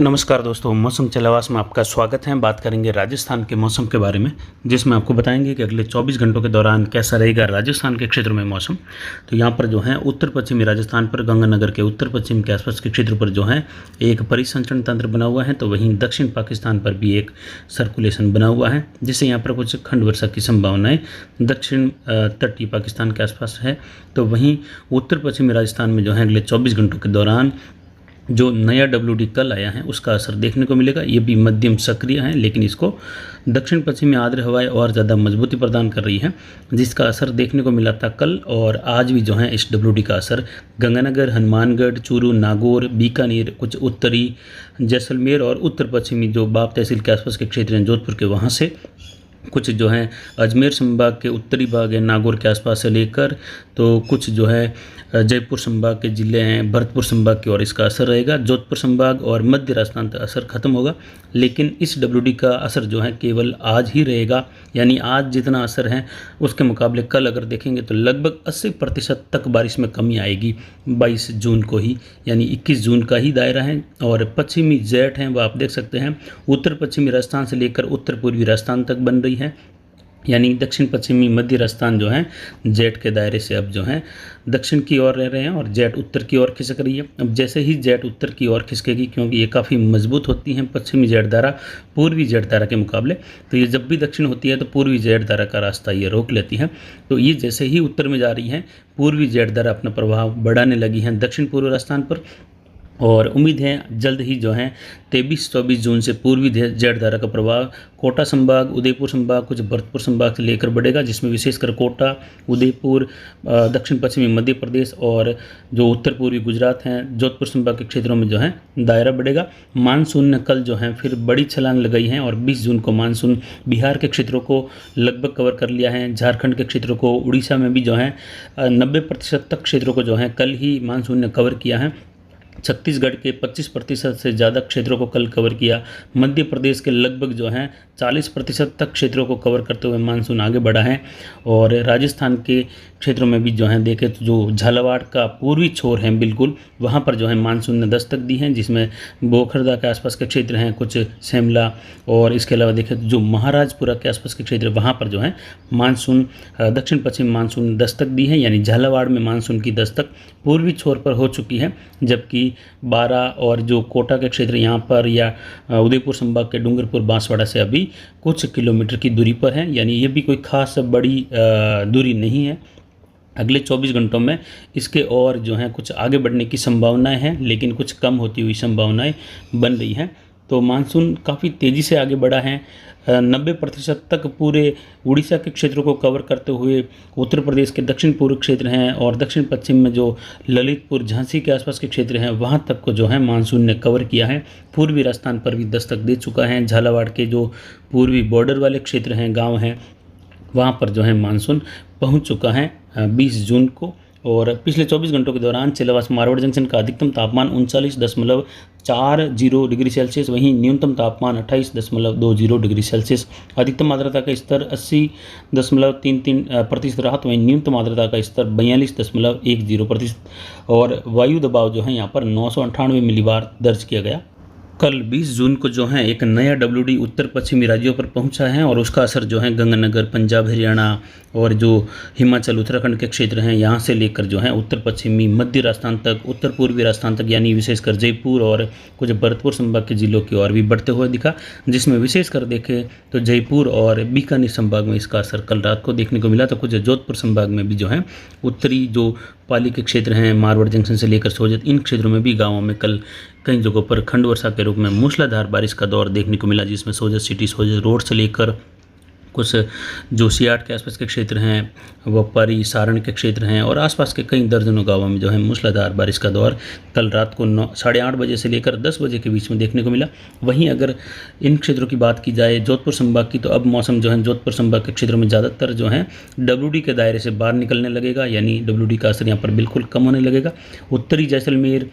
नमस्कार दोस्तों, मौसम चलावास में आपका स्वागत है। बात करेंगे राजस्थान के मौसम के बारे में, जिसमें आपको बताएंगे कि अगले 24 घंटों के दौरान कैसा रहेगा राजस्थान के क्षेत्र में मौसम। तो यहाँ पर जो है उत्तर पश्चिमी राजस्थान पर गंगानगर के उत्तर पश्चिम के आसपास के क्षेत्र पर जो है एक परिसंचरण तंत्र बना हुआ है, तो वहीं दक्षिण पाकिस्तान पर भी एक सर्कुलेशन बना हुआ है, जिससे यहाँ पर कुछ खंड वर्षा की संभावनाएँ दक्षिण तटीय पाकिस्तान के आसपास है। तो वहीं उत्तर पश्चिमी राजस्थान में जो है अगले 24 घंटों के दौरान जो नया WD कल आया है उसका असर देखने को मिलेगा। ये भी मध्यम सक्रिय है, लेकिन इसको दक्षिण पश्चिमी आर्द्र हवाएं और ज़्यादा मजबूती प्रदान कर रही है, जिसका असर देखने को मिला था कल और आज भी जो है इस WD का असर गंगानगर, हनुमानगढ़, चूरू, नागौर, बीकानेर, कुछ उत्तरी जैसलमेर और उत्तर पश्चिमी जो बाप तहसील के आसपास के क्षेत्र हैं जोधपुर के, वहाँ से कुछ जो है अजमेर संभाग के उत्तरी भाग है नागौर के आसपास से लेकर तो कुछ जो है जयपुर संभाग के ज़िले हैं, भरतपुर संभाग की ओर इसका असर रहेगा। जोधपुर संभाग और मध्य राजस्थान तक असर खत्म होगा, लेकिन इस WD का असर जो है केवल आज ही रहेगा। यानी आज जितना असर है उसके मुकाबले कल अगर देखेंगे तो लगभग 80% तक बारिश में कमी आएगी 22 जून को ही, यानी 21 जून का ही दायरा है। और पश्चिमी जेट हैं, वो आप देख सकते हैं उत्तर पश्चिमी राजस्थान से लेकर उत्तर पूर्वी राजस्थान तक बन रही है, यानी दक्षिण पश्चिमी मध्य राजस्थान जो है जेट के दायरे से अब जो है दक्षिण की ओर रह रहे हैं और जेट उत्तर की ओर खिसक रही है। अब जैसे ही जेट उत्तर की ओर खिसकेगी, क्योंकि ये काफ़ी मजबूत होती हैं पश्चिमी जेट धारा पूर्वी जेट धारा के मुकाबले, तो ये जब भी दक्षिण होती है तो पूर्वी जेट धारा का रास्ता ये रोक लेती है। तो ये जैसे ही उत्तर में जा रही है पूर्वी जेट धारा अपना प्रभाव बढ़ाने लगी है दक्षिण पूर्व राजस्थान पर, और उम्मीद है जल्द ही जो है 23-24 जून से पूर्वी जेट धारा का प्रभाव कोटा संभाग, उदयपुर संभाग, कुछ भरतपुर संभाग से लेकर बढ़ेगा, जिसमें विशेषकर कोटा, उदयपुर, दक्षिण पश्चिमी मध्य प्रदेश और जो उत्तर पूर्वी गुजरात हैं जोधपुर संभाग के क्षेत्रों में जो है दायरा बढ़ेगा। मानसून ने कल जो है फिर बड़ी छलांग लगाई है और 20 जून को मानसून बिहार के क्षेत्रों को लगभग कवर कर लिया है, झारखंड के क्षेत्रों को, उड़ीसा में भी जो है 90% तक क्षेत्रों को जो है कल ही मानसून ने कवर किया है। छत्तीसगढ़ के 25% से ज़्यादा क्षेत्रों को कल कवर किया। मध्य प्रदेश के लगभग जो है 40% तक क्षेत्रों को कवर करते हुए मानसून आगे बढ़ा है। और राजस्थान के क्षेत्रों में भी जो है देखें तो जो झालावाड़ का पूर्वी छोर है बिल्कुल, वहाँ पर जो है मानसून ने दस्तक दी है, जिसमें बोखरदा के आसपास के क्षेत्र हैं, कुछ शिमला, और इसके अलावा देखें तो जो महाराजपुरा के आसपास के क्षेत्र वहाँ पर जो है मानसून दक्षिण पश्चिम मानसून ने दस्तक दी है, यानी झालावाड़ में मानसून की दस्तक पूर्वी छोर पर हो चुकी है, जबकि बारा और जो कोटा के क्षेत्र यहाँ पर या उदयपुर संभाग के डूंगरपुर बांसवाड़ा से अभी कुछ किलोमीटर की दूरी पर है, यानी ये भी कोई खास बड़ी दूरी नहीं है। अगले 24 घंटों में इसके और जो है कुछ आगे बढ़ने की संभावनाएं हैं, लेकिन कुछ कम होती हुई संभावनाएं बन रही हैं। तो मानसून काफ़ी तेज़ी से आगे बढ़ा है, 90% तक पूरे उड़ीसा के क्षेत्रों को कवर करते हुए उत्तर प्रदेश के दक्षिण पूर्व क्षेत्र हैं और दक्षिण पश्चिम में जो ललितपुर, झांसी के आसपास के क्षेत्र हैं वहाँ तक को जो है मानसून ने कवर किया है। पूर्वी राजस्थान पर भी दस्तक दे चुका है। झालावाड़ के जो पूर्वी बॉर्डर वाले क्षेत्र हैं, गांव हैं, वहाँ पर जो है मानसून पहुँच चुका है 20 जून को। और पिछले 24 घंटों के दौरान चिलवास मारवाड़ जंक्शन का अधिकतम तापमान 39.40 डिग्री सेल्सियस, वहीं न्यूनतम तापमान 28.20 डिग्री सेल्सियस। अधिकतम आर्द्रता का स्तर 80.33% रहा, तो वहीं न्यूनतम आर्द्रता का स्तर 42.10% और वायु दबाव जो है यहाँ पर 998 मिलीबार दर्ज किया गया। कल 20 जून को जो है एक नया WD उत्तर पश्चिमी राज्यों पर पहुंचा है और उसका असर जो है गंगानगर, पंजाब, हरियाणा और जो हिमाचल, उत्तराखंड के क्षेत्र हैं यहाँ से लेकर जो है उत्तर पश्चिमी मध्य राजस्थान तक, उत्तर पूर्वी राजस्थान तक, यानी विशेषकर जयपुर और कुछ भरतपुर संभाग के जिलों की ओर भी बढ़ते हुए दिखा, जिसमें विशेषकर देखें तो जयपुर और बीकानेर संभाग में इसका असर कल रात को देखने को मिला। तो कुछ जोधपुर संभाग में भी जो है उत्तरी जो पाली के क्षेत्र हैं, मारवाड़ जंक्शन से लेकर सोजत, इन क्षेत्रों में भी गाँवों में कल कई जगहों पर खंड वर्षा के रूप में मूसलाधार बारिश का दौर देखने को मिला, जिसमें सोजत सिटी, सोजत रोड से लेकर कुछ जो सियाट के आसपास के क्षेत्र हैं, वपारी, सारण के क्षेत्र हैं और आसपास के कई दर्जनों गांवों में जो है मूसलाधार बारिश का दौर कल रात को 8:30 बजे से लेकर 10 बजे के बीच में देखने को मिला। वहीं अगर इन क्षेत्रों की बात की जाए जोधपुर संभाग की, तो अब मौसम जो है जोधपुर संभाग के क्षेत्रों में ज़्यादातर जो है WD के दायरे से बाहर निकलने लगेगा, यानी WD का असर यहाँ पर बिल्कुल कम होने लगेगा। उत्तरी जैसलमेर,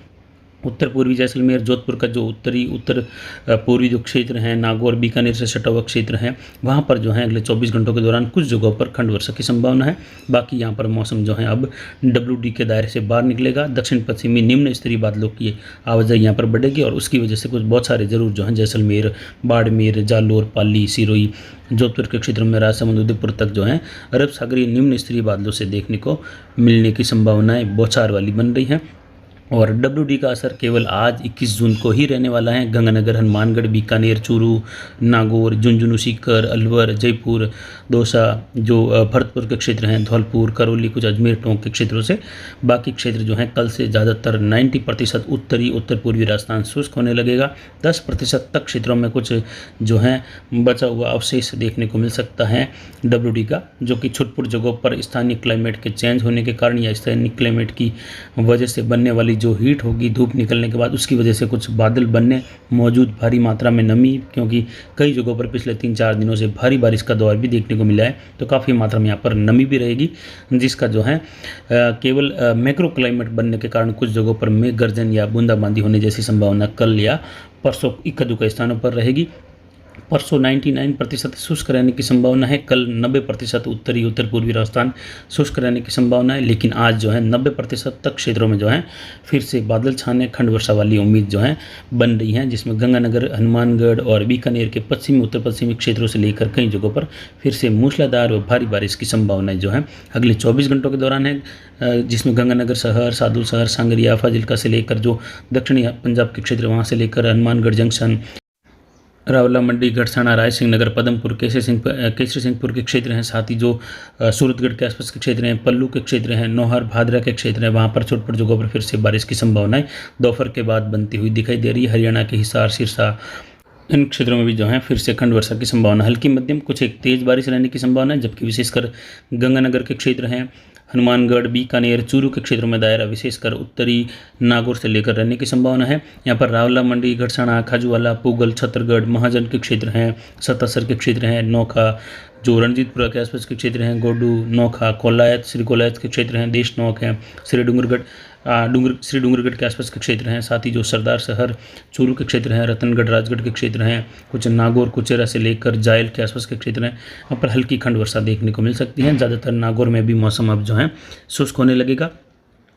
उत्तर पूर्वी जैसलमेर, जोधपुर का जो उत्तर पूर्वी जो क्षेत्र हैं, नागौर बीकानेर से सटा हुआ क्षेत्र है, वहाँ पर जो है अगले 24 घंटों के दौरान कुछ जगहों पर खंड वर्षा की संभावना है। बाकी यहाँ पर मौसम जो है अब WD के दायरे से बाहर निकलेगा। दक्षिण पश्चिमी निम्न स्तरीय बादलों की आवाजाही यहाँ पर बढ़ेगी और उसकी वजह से कुछ बहुत सारे जरूर जो हैं जैसलमेर, बाड़मेर, जालोर, पाली, सिरोही, जोधपुर के क्षेत्रों में राजसमंद, उदयपुर तक जो है अरब सागरीय निम्न स्तरीय बादलों से देखने को मिलने की संभावनाएं बौछार वाली बन रही हैं। और WD का असर केवल आज 21 जून को ही रहने वाला है। गंगानगर, हनुमानगढ़, बीकानेर, चूरू, नागौर, झुंझुनू, सीकर, अलवर, जयपुर, दौसा, जो भरतपुर के क्षेत्र हैं, धौलपुर, करौली, कुछ अजमेर, टोंक के क्षेत्रों से बाकी क्षेत्र जो हैं कल से ज़्यादातर 90% उत्तरी उत्तर पूर्वी राजस्थान शुष्क होने लगेगा। 10% तक क्षेत्रों में कुछ जो है बचा हुआ अवशेष देखने को मिल सकता है WD का, जो कि छुटपुट जगहों पर स्थानीय क्लाइमेट के चेंज होने के कारण या स्थानीय क्लाइमेट की वजह से बनने वाली जो हीट होगी धूप निकलने के बाद उसकी वजह से कुछ बादल बनने, मौजूद भारी मात्रा में नमी, क्योंकि कई जगहों पर पिछले 3-4 दिनों से भारी बारिश का दौर भी देखने को मिला है, तो काफ़ी मात्रा में यहाँ पर नमी भी रहेगी, जिसका जो है केवल मैक्रो क्लाइमेट बनने के कारण कुछ जगहों पर मेघ गर्जन या बूंदाबांदी होने जैसी संभावना कल या परसों इक्का दुक्का स्थानों पर रहेगी। परसों 99% शुष्क रहने की संभावना है, कल 90% उत्तरी उत्तर पूर्वी राजस्थान शुष्क रहने की संभावना है, लेकिन आज जो है 90% तक क्षेत्रों में जो है फिर से बादल छाने, खंड वर्षा वाली उम्मीद जो है बन रही है, जिसमें गंगानगर, हनुमानगढ़ और बीकानेर के पश्चिमी उत्तर पश्चिमी क्षेत्रों से लेकर कई जगहों पर फिर से मूसलाधार और भारी बारिश की संभावनाएं जो है अगले 24 घंटों के दौरान है, जिसमें गंगानगर शहर, साधु शहर, सांगरिया, फाजिल्का से लेकर जो दक्षिणी पंजाब के क्षेत्र वहाँ से लेकर हनुमानगढ़ जंक्शन, रावला मंडी, गढ़साना, राय सिंह नगर, पदमपुर, केसरी सिंहपुर के क्षेत्र हैं, साथ ही जो सूरतगढ़ के आसपास के क्षेत्र हैं, पल्लू के क्षेत्र हैं, नौहर, भादरा के क्षेत्र हैं, वहाँ पर छोट-छोट जगहों पर फिर से बारिश की संभावनाएं दोपहर के बाद बनती हुई दिखाई दे रही है। हरियाणा के हिसार, सिरसा, इन क्षेत्रों में भी जो है फिर से खंड वर्षा की संभावना, हल्की मध्यम कुछ एक तेज बारिश रहने की संभावना है, जबकि विशेषकर गंगानगर के क्षेत्र हैं, हनुमानगढ़, बीकानेर, चूरू के क्षेत्रों में दायरा विशेषकर उत्तरी नागौर से लेकर रहने की संभावना है। यहाँ पर रावला मंडी, गढ़साना, खाजूवाला, पूगल, छतरगढ़, महाजन के क्षेत्र हैं, सतासर के क्षेत्र हैं, नोखा, जो रणजीतपुरा के आसपास के क्षेत्र हैं, गोडू, नोखा, कोलायत, श्री कोलायत के क्षेत्र हैं, देशनोक हैं, श्री डूंगरगढ़ के आसपास के क्षेत्र हैं, साथ ही जो सरदार शहर, चूरू के क्षेत्र हैं, रतनगढ़, राजगढ़ के क्षेत्र हैं, कुछ नागौर, कुचेरा से लेकर जायल के आसपास के क्षेत्र हैं, वहाँ पर हल्की खंड वर्षा देखने को मिल सकती है। ज़्यादातर नागौर में भी मौसम अब जो है शुष्क होने लगेगा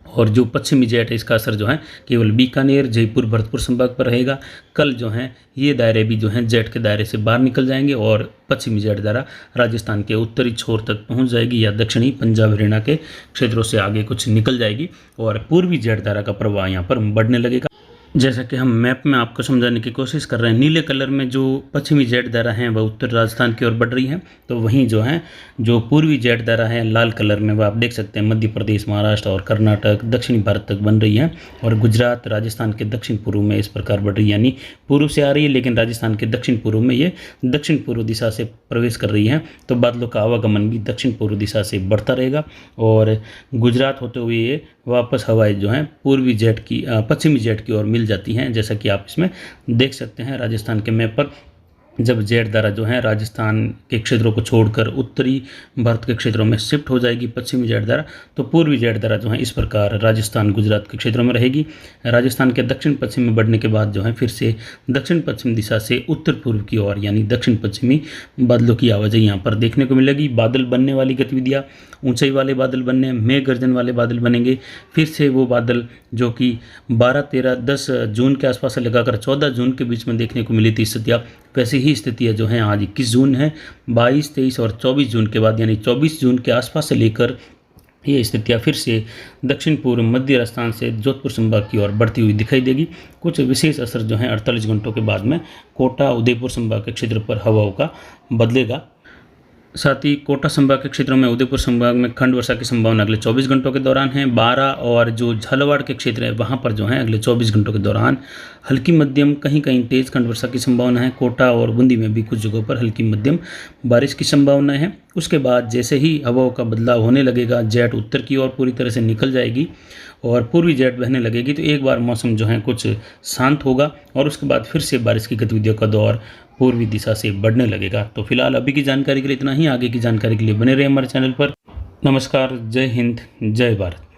और जो पश्चिमी जेट है इसका असर जो है केवल बीकानेर, जयपुर, भरतपुर संभाग पर रहेगा। कल जो है ये दायरे भी जो हैं जेट के दायरे से बाहर निकल जाएंगे और पश्चिमी जेट दायरा राजस्थान के उत्तरी छोर तक पहुंच जाएगी या दक्षिणी पंजाब, हरियाणा के क्षेत्रों से आगे कुछ निकल जाएगी और पूर्वी जेट दायरा का प्रभाव यहाँ पर बढ़ने लगेगा। जैसा कि हम मैप में आपको समझाने की कोशिश कर रहे हैं, नीले कलर में जो पश्चिमी जेट दायरा हैं वह उत्तर राजस्थान की ओर बढ़ रही हैं, तो वहीं जो है जो पूर्वी जेट दायरा है लाल कलर में वह आप देख सकते हैं मध्य प्रदेश, महाराष्ट्र और कर्नाटक, दक्षिणी भारत तक बन रही है और गुजरात, राजस्थान के दक्षिण पूर्व में इस प्रकार बढ़ रही है, यानी पूर्व से आ रही है लेकिन राजस्थान के दक्षिण पूर्व में ये दक्षिण पूर्व दिशा से प्रवेश कर रही है, तो बादलों का आवागमन भी दक्षिण पूर्व दिशा से बढ़ता रहेगा और गुजरात होते हुए ये वापस हवाएं जो हैं पूर्वी जेट की पश्चिमी जेट की ओर मिल जाती हैं, जैसा कि आप इसमें देख सकते हैं राजस्थान के मैप पर। जब जेट दायरा जो है राजस्थान के क्षेत्रों को छोड़कर उत्तरी भारत के क्षेत्रों में शिफ्ट हो जाएगी पश्चिमी जेट दायरा, तो पूर्वी जेट दायरा जो है इस प्रकार राजस्थान, गुजरात के क्षेत्रों में रहेगी। राजस्थान के दक्षिण पश्चिम में बढ़ने के बाद जो है फिर से दक्षिण पश्चिम दिशा से उत्तर पूर्व की ओर यानी दक्षिण पश्चिमी बादलों की आवाजाही यहाँ पर देखने को मिलेगी। बादल बनने वाली गतिविधियाँ, ऊंचाई वाले बादल बनने, मेघ गर्जन वाले बादल बनेंगे। फिर से वो बादल जो कि 12, 13, 10 जून के आसपास से लगाकर 14 जून के बीच में देखने को मिली थी स्थितियाँ, वैसे ही स्थितियाँ जो हैं आज 21 जून है, 22, 23 और 24 जून के बाद यानी 24 जून के आसपास से लेकर ये स्थितियाँ फिर से दक्षिण पूर्व मध्य राजस्थान से जोधपुर संभाग की ओर बढ़ती हुई दिखाई देगी। कुछ विशेष असर जो है 48 घंटों के बाद में कोटा, उदयपुर संभाग के क्षेत्र पर हवाओं का बदलेगा। साथ ही कोटा संभाग के क्षेत्रों में, उदयपुर संभाग में खंड वर्षा की संभावना अगले 24 घंटों के दौरान है। 12 और जो झालावाड़ के क्षेत्र है वहाँ पर जो है अगले 24 घंटों के दौरान हल्की मध्यम कहीं कहीं तेज खंड वर्षा की संभावना है। कोटा और बूंदी में भी कुछ जगहों पर हल्की मध्यम बारिश की संभावना है। उसके बाद जैसे ही हवाओं का बदलाव होने लगेगा, जेट उत्तर की ओर पूरी तरह से निकल जाएगी और पूर्वी जेट बहने लगेगी, तो एक बार मौसम जो है कुछ शांत होगा और उसके बाद फिर से बारिश की गतिविधियों का दौर पूर्वी दिशा से बढ़ने लगेगा। तो फिलहाल अभी की जानकारी के लिए इतना ही। आगे की जानकारी के लिए बने रहे हमारे चैनल पर। नमस्कार, जय हिंद, जय भारत।